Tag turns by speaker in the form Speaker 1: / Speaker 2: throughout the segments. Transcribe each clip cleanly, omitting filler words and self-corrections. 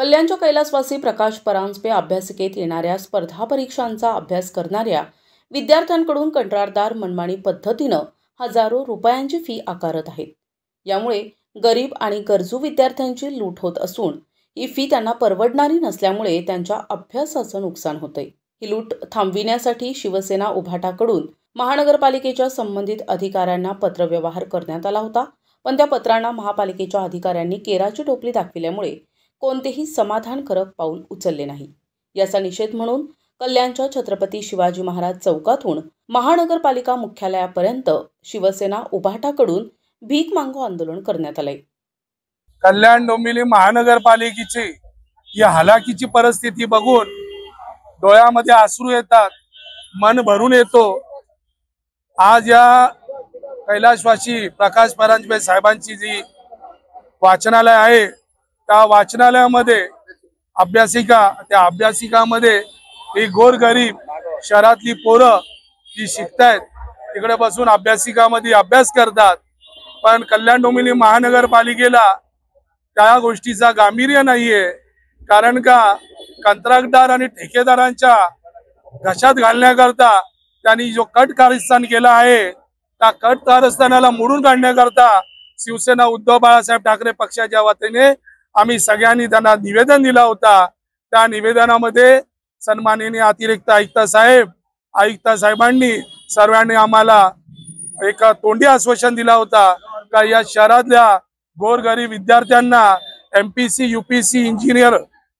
Speaker 1: कल्याणच्या कैलासवासी प्रकाश परांजपे अभ्यासिकेत येणाऱ्या स्पर्धा परीक्षांचा अभ्यास करणाऱ्या विद्यार्थ्यांकडून कंत्राटदार मनमानी पद्धतीनं हजारो रुपयांची फी आकारत आहेत। यामुळे गरीब आणि गरजू विद्यार्थ्यांची लूट होत असून ही फी त्यांना परवडणारी नसल्यामुळे त्यांच्या अभ्यासाचं नुकसान होतंय। ही लूट थांबविण्यासाठी शिवसेना उभाटाकडून महानगरपालिकेच्या संबंधित अधिकाऱ्यांना पत्रव्यवहार करण्यात आला होता, पण त्या पत्रांना महापालिकेच्या अधिकाऱ्यांनी केराची टोपली दाखविल्यामुळे कोणतेही समाधानकारक पाऊल उचलले नाही। याचा निषेध म्हणून कल्याणच्या छत्रपती शिवाजी महाराज चौकातून महानगरपालिका मुख्यालयापर्यंत शिवसेना उभाटाकडून भीक मागो आंदोलन करण्यात आले।
Speaker 2: कल्याण डोंबिवली महानगरपालिकेची या हलाखीची परिस्थिती बघून डोळ्यामध्ये अश्रू येतात, मन भरून येतो। आज या कैलासवासी प्रकाश परांजपे साहेबांची जी वाचनालय आहे त्या वाचनालयामध्ये त्या अभ्यासिकामध्ये ही गोरगरीब शहरातली पोरं जी शिकतायत तिकडे बसून अभ्यासिकामध्ये अभ्यास करतात, पण कल्याण डोंबिवली महानगरपालिकेला त्या गोष्टीचा गांभीर्य नाहीये। कारण का कंत्राटदार आणि ठेकेदारांच्या घशात घालण्याकरता त्यांनी जो कट कारस्थान केला आहे त्या कट कारस्थानाला मोडून काढण्याकरता शिवसेना उद्धव बाळासाहेब ठाकरे पक्षाच्या वतीने आम्ही सगळ्यांनी त्यांना निवेदन दिला होता। त्या निवेदनामध्ये सन्माननीय अतिरिक्त आयुक्त साहेबांनी सर्वांनी आम्हाला एक तोंडी आश्वासन दिला होता का या शहरातल्या गोरगरीब विद्यार्थ्यांना MPC UPC इंजिनियर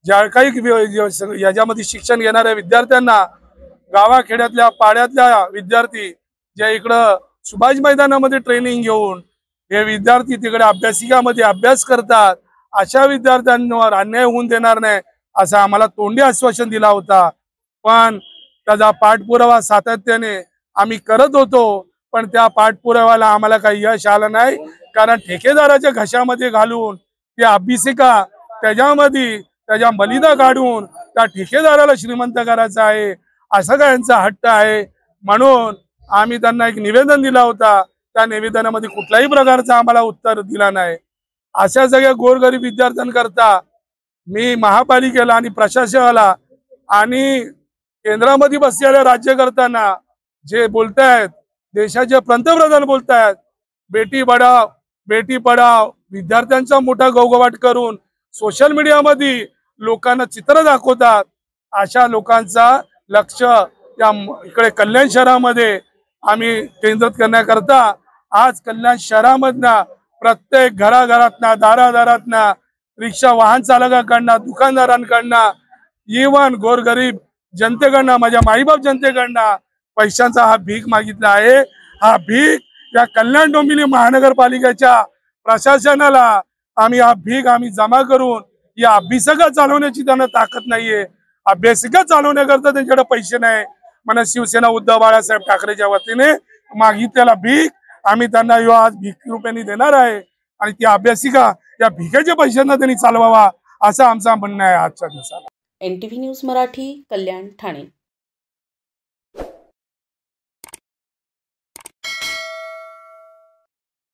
Speaker 2: ज्या काही याच्यामध्ये शिक्षण घेणाऱ्या विद्यार्थ्यांना गावाखेड्यातल्या पाड्यातल्या विद्यार्थी जे इकडं सुभाष मैदानामध्ये ट्रेनिंग घेऊन हे विद्यार्थी तिकडे अभ्यासिकामध्ये अभ्यास करतात, अशा विद्यार्थ्यांवर अन्याय होऊन देणार नाही असं आम्हाला तोंडी आश्वासन दिला होता। पण त्याचा पाठपुरावा सातत्याने आम्ही करत होतो, पण त्या पाठपुराव्याला आम्हाला काही यश आलं नाही। कारण ठेकेदाराच्या घशामध्ये घालून त्या अभ्यासिका त्याच्यामध्ये त्याच्या मलिदा काढून त्या ठेकेदाराला श्रीमंत करायचं आहे असा त्यांचा हट्ट आहे। म्हणून आम्ही त्यांना एक निवेदन दिला होता, त्या निवेदनामध्ये कुठल्याही प्रकारचं आम्हाला उत्तर दिला नाही। अशा सगळ्या गोरगरीब विद्यार्थ्यांकरता मी महापालिकेला आणि प्रशासनाला आणि केंद्रामध्ये बसलेल्या राज्यकर्त्यांना जे बोलतायत, देशाचे पंतप्रधान बोलतायत बेटी बचाओ बेटी पढाओ, विद्यार्थ्यांचा मोठा गोंगाट करून सोशल मीडियामध्ये लोकांना चित्र दाखवतात, अशा लोकांचा लक्ष या इकडे कल्याण शहरामध्ये आम्ही केंद्रित करण्याकरता आज कल्याण शहरामधनं प्रत्येक घराघरातना दारादारातना रिक्षा वाहन चालकांकडनं दुकानदारांकडनं इवन गोरगरीब जनतेकडनं माझ्या माईबाप जनतेकडनं पैशांचा हा भीक मागितला आहे। हा भीक या कल्याण डोंबिवली महानगरपालिकेच्या प्रशासनाला आम्ही जमा करून या अभ्यासिका चालवण्याची त्यांना ताकद नाहीये। अभ्यासिका चालवण्याकरता त्यांच्याकडे पैसे नाही म्हणून शिवसेना उद्धव बाळासाहेब ठाकरेच्या वतीने मागितलेला भीक आम्ही त्यांना आज भीक रुपयाने देणार आहे आणि ती अभ्यासिका या भिकेच्या पैशांना त्यांनी चालवावा असं आमचं म्हणणं आहे आजच्या दिवसाला।
Speaker 1: NTV न्यूज मराठी, कल्याण, ठाणे।